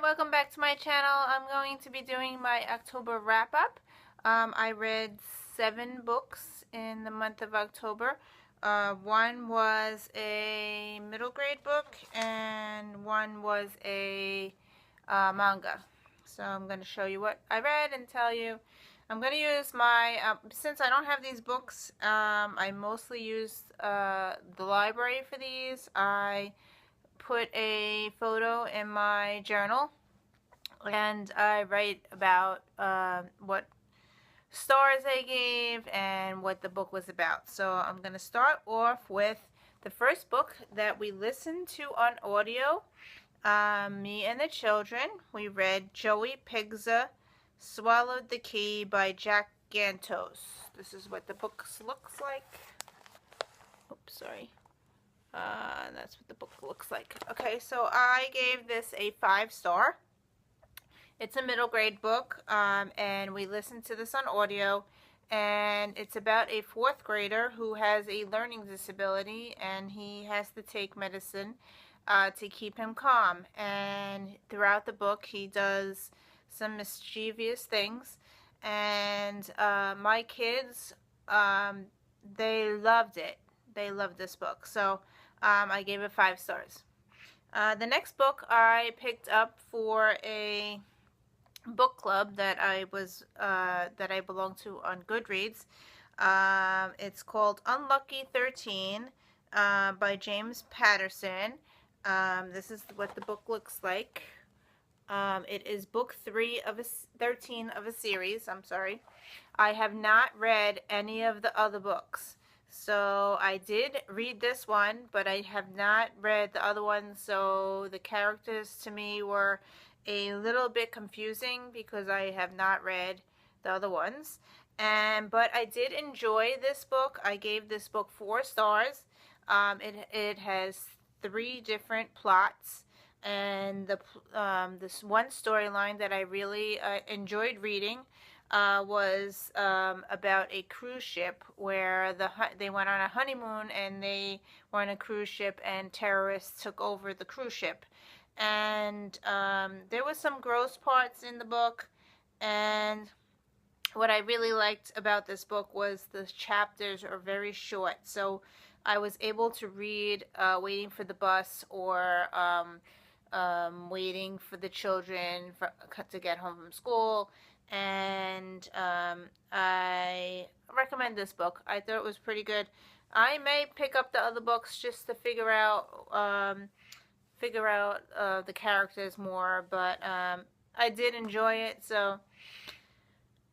welcome back to my channel. I'm going to be doing my October wrap-up. I read 7 books in the month of October. One was a middle grade book and one was a manga. So I'm going to show you what I read and tell you. I'm going to use my, since I don't have these books, I mostly use the library for these. I put a photo in my journal and I write about what stars I gave and what the book was about. So I'm going to start off with the first book that we listened to on audio. Me and the children, we read Joey Pigza Swallowed the Key by Jack Gantos. This is what the book looks like. Oops, sorry. That's what the book looks like. Okay, so I gave this a 5-star. It's a middle grade book, and we listened to this on audio, and it's about a 4th grader who has a learning disability, and he has to take medicine to keep him calm. And throughout the book, he does some mischievous things, and my kids, they loved it. They loved this book, so I gave it 5 stars. The next book I picked up for a book club that I belong to on Goodreads. It's called Unlucky 13 by James Patterson. This is what the book looks like. It is book 13 of a series. I'm sorry. I have not read any of the other books. So I did read this one, but I have not read the other ones, so the characters to me were a little bit confusing because I have not read the other ones. But I did enjoy this book. I gave this book 4 stars. It has 3 different plots, and this one storyline that I really enjoyed reading was about a cruise ship where they went on a honeymoon and they were on a cruise ship and terrorists took over the cruise ship. And there was some gross parts in the book, and what I really liked about this book was the chapters are very short, so I was able to read waiting for the bus or waiting for the children to get home from school. And I recommend this book. I thought it was pretty good. I may pick up the other books just to figure out the characters more, but I did enjoy it. So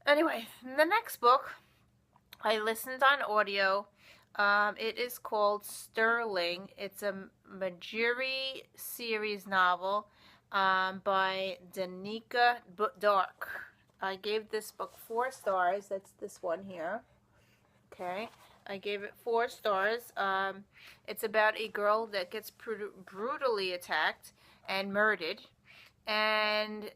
anyway, the next book I listened on audio. It is called Sterling. It's a Majiri series novel by Danica Dark. I gave this book 4 stars. That's this one here. Okay. I gave it 4 stars. It's about a girl that gets brutally attacked and murdered. And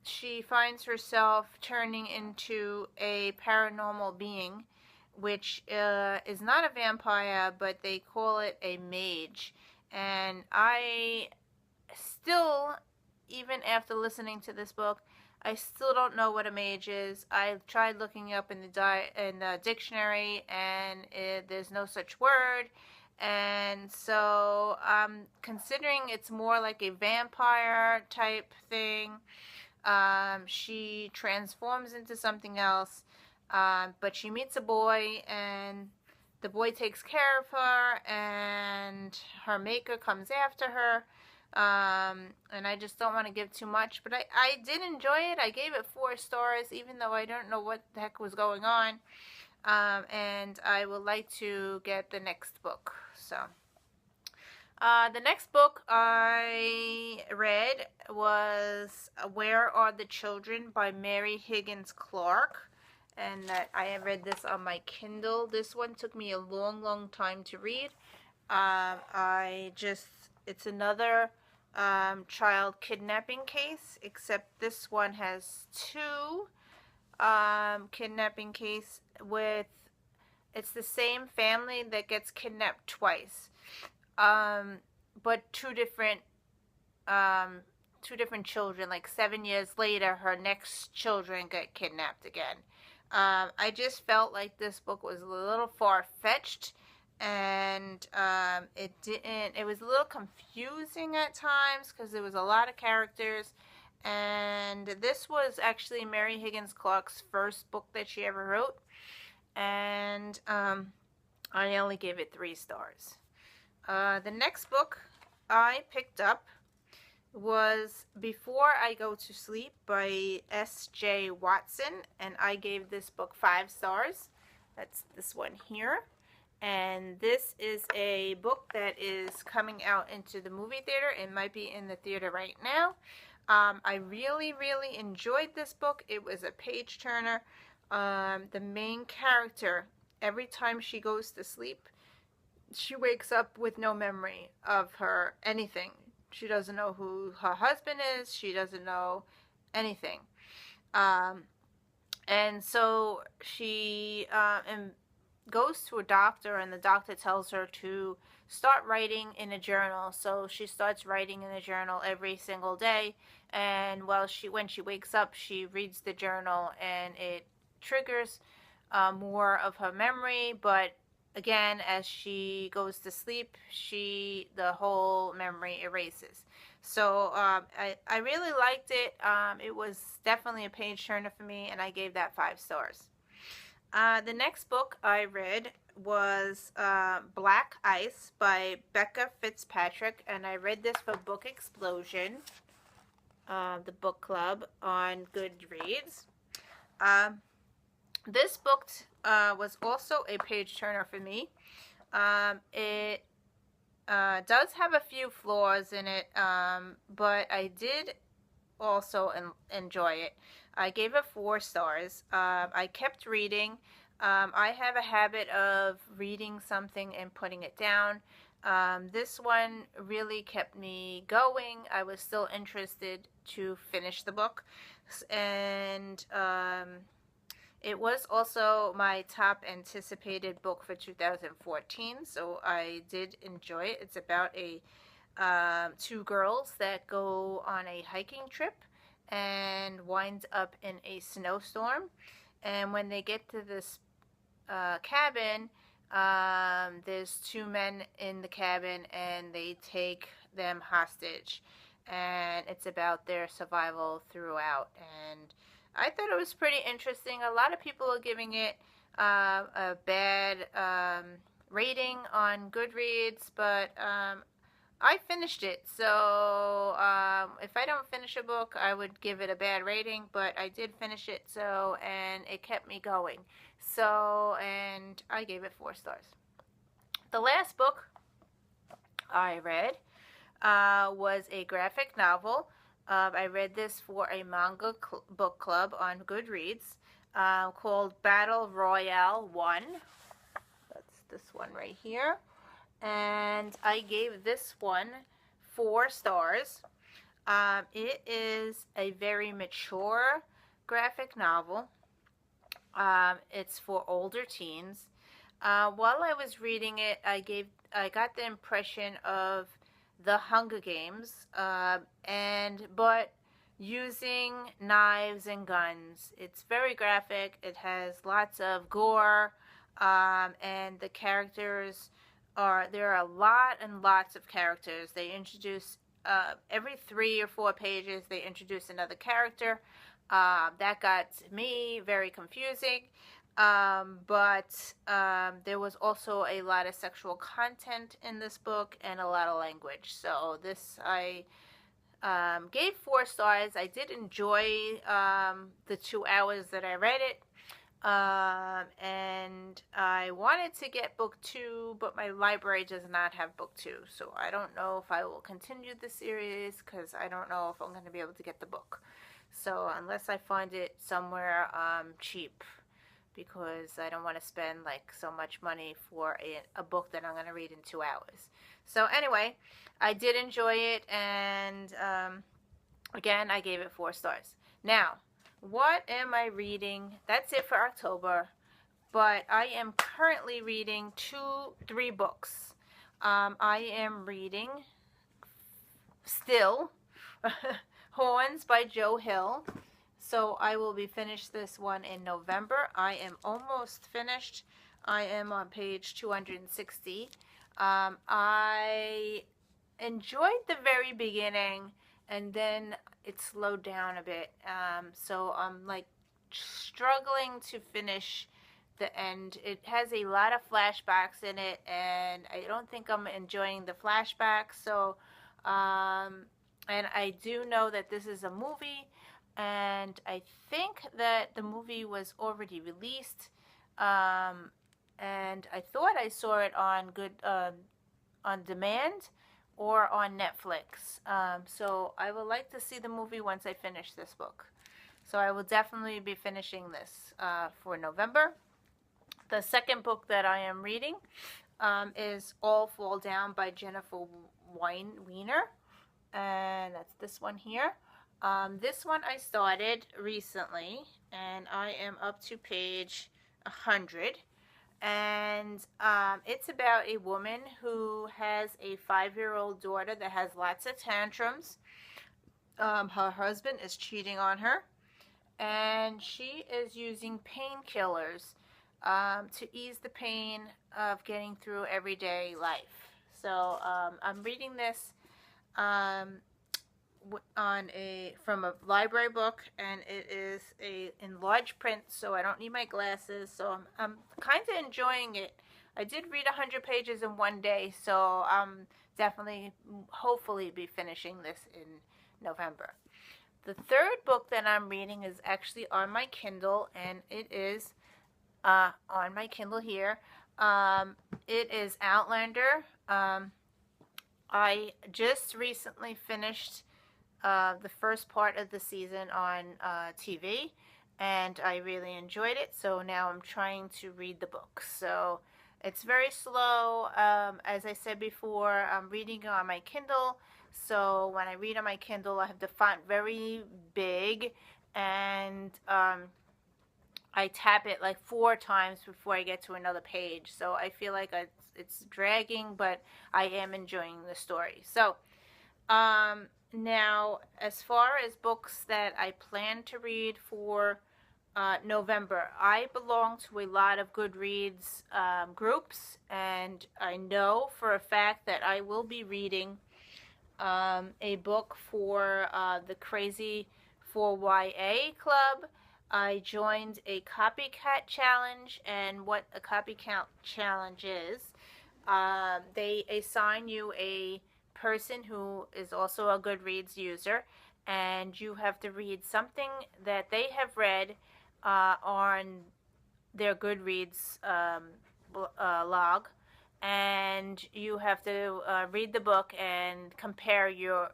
she finds herself turning into a paranormal being, which is not a vampire, but they call it a mage. And I still, even after listening to this book, I still don't know what a mage is. I tried looking up in the dictionary, and there's no such word. And so I'm considering it's more like a vampire type thing. She transforms into something else, but she meets a boy, and the boy takes care of her, and her maker comes after her. And I just don't want to give too much, but I did enjoy it. I gave it 4 stars, even though I don't know what the heck was going on. And I would like to get the next book. So, the next book I read was Where Are the Children by Mary Higgins Clark. And I have read this on my Kindle. This one took me a long time to read. It's another child kidnapping case, except this one has 2 kidnapping case with, it's the same family that gets kidnapped twice, but two different two different children. Like 7 years later, her next children get kidnapped again. I just felt like this book was a little far-fetched, and it was a little confusing at times because there was a lot of characters. And this was actually Mary Higgins Clark's first book that she ever wrote. And I only gave it 3 stars. The next book I picked up was Before I Go to Sleep by S.J. Watson, and I gave this book 5 stars. That's this one here. And this is a book that is coming out into the movie theater. It might be in the theater right now. I really, really enjoyed this book. It was a page turner. The main character, every time she goes to sleep, she wakes up with no memory of her anything. She doesn't know who her husband is. She doesn't know anything. And so she goes to a doctor, and the doctor tells her to start writing in a journal. So she starts writing in a journal every single day. And when she wakes up, she reads the journal, and it triggers more of her memory. But again, as she goes to sleep, the whole memory erases. So I really liked it. It was definitely a page turner for me, and I gave that 5 stars. The next book I read was Black Ice by Becca Fitzpatrick, and I read this for Book Explosion, the book club on Goodreads. This book was also a page turner for me. It does have a few flaws in it, but I did also enjoy it. I gave it 4 stars. I kept reading. I have a habit of reading something and putting it down. This one really kept me going. I was still interested to finish the book. And it was also my top anticipated book for 2014, so I did enjoy it. It's about 2 girls that go on a hiking trip and winds up in a snowstorm. And when they get to this cabin, there's 2 men in the cabin, and they take them hostage. And it's about their survival throughout. And I thought it was pretty interesting. A lot of people are giving it a bad rating on Goodreads, but I finished it. So if I don't finish a book, I would give it a bad rating, but I did finish it, and it kept me going. So, and I gave it 4 stars. The last book I read was a graphic novel. I read this for a manga book club on Goodreads called Battle Royale 1. That's this one right here. And I gave this one 4 stars. It is a very mature graphic novel. It's for older teens. While I was reading it, I got the impression of the Hunger Games, but using knives and guns. It's very graphic. It has lots of gore, and the characters there are a lot and lots of characters. They introduce every 3 or 4 pages they introduce another character. That got me very confusing. But there was also a lot of sexual content in this book and a lot of language. So this I gave 4 stars. I did enjoy the 2 hours that I read it. And I wanted to get book 2, but my library does not have book 2. So I don't know if I will continue the series because I don't know if I'm going to be able to get the book. So unless I find it somewhere cheap, because I don't want to spend like so much money for a book that I'm going to read in 2 hours. So anyway, I did enjoy it, and again, I gave it 4 stars. Now, what am I reading? That's it for October, but I am currently reading 3 books. I am reading still Horns by Joe Hill. So I will be finished this one in November. I am almost finished. I am on page 260. I enjoyed the very beginning, and then it slowed down a bit. So I'm like struggling to finish the end. It has a lot of flashbacks in it, and I don't think I'm enjoying the flashbacks. So, and I do know that this is a movie, and I think that the movie was already released. And I thought I saw it on on demand or on Netflix. So I would like to see the movie once I finish this book. So I will definitely be finishing this for November. The second book that I am reading is All Fall Down by Jennifer Weiner. And that's this one here. This one I started recently, and I am up to page 100. And it's about a woman who has a 5-year-old daughter that has lots of tantrums. Her husband is cheating on her, and she is using painkillers to ease the pain of getting through everyday life. So I'm reading this from a library book, and it is in large print, so I don't need my glasses. So I'm kind of enjoying it. I did read 100 pages in one day, so I'm definitely, hopefully, be finishing this in November. The third book that I'm reading is actually on my Kindle, and it is on my Kindle here. It is Outlander. I just recently finished the first part of the season on TV, and I really enjoyed it. So now I'm trying to read the book. So it's very slow. As I said before, I'm reading on my Kindle. So when I read on my Kindle, I have the font very big, and I tap it like 4 times before I get to another page. So I feel like it's dragging, but I am enjoying the story. So now, as far as books that I plan to read for November, I belong to a lot of Goodreads groups, and I know for a fact that I will be reading a book for the Crazy for YA Club. I joined a copycat challenge, and what a copycat challenge is, they assign you a person who is also a Goodreads user, and you have to read something that they have read on their Goodreads log, and you have to read the book and compare your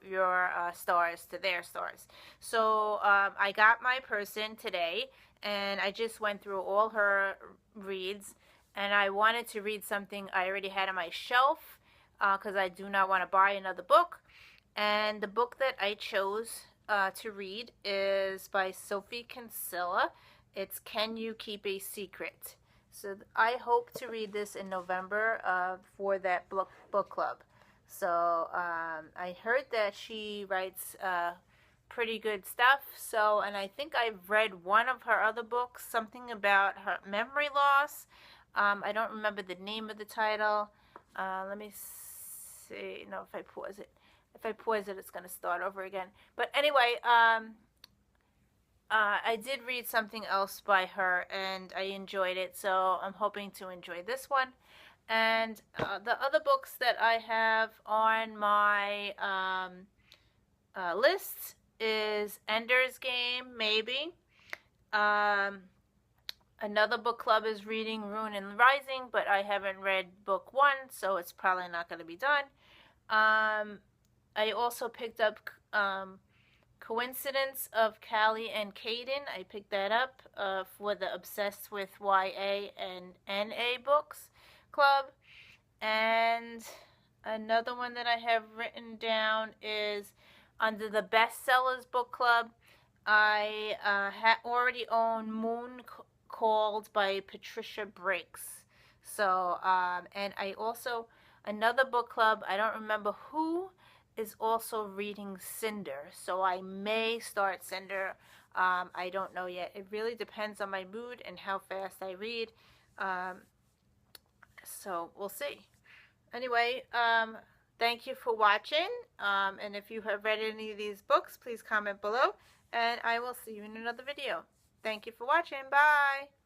stars to their stars. So I got my person today, and I just went through all her reads, and I wanted to read something I already had on my shelf because I do not want to buy another book. And the book that I chose to read is by Sophie Kinsella. It's Can You Keep a Secret? So I hope to read this in November for that book club. So I heard that she writes pretty good stuff. So, and I think I've read one of her other books, something about her memory loss. I don't remember the name of the title. Let me see. No, if I pause it. If I pause it, it's going to start over again. But anyway, I did read something else by her, and I enjoyed it, so I'm hoping to enjoy this one. And the other books that I have on my list is Ender's Game, maybe. Another book club is reading Rune and Rising, but I haven't read book 1, so it's probably not going to be done. I also picked up Coincidence of Callie and Caden. I picked that up for the Obsessed with YA and NA books club. And another one that I have written down is under the Bestsellers book club. I already own Moon Called by Patricia Briggs. So, and I also, another book club, I don't remember who is also reading Cinder, so I may start Cinder. I don't know yet. It really depends on my mood and how fast I read. So we'll see. Anyway, thank you for watching. And if you have read any of these books, please comment below. And I will see you in another video. Thank you for watching. Bye.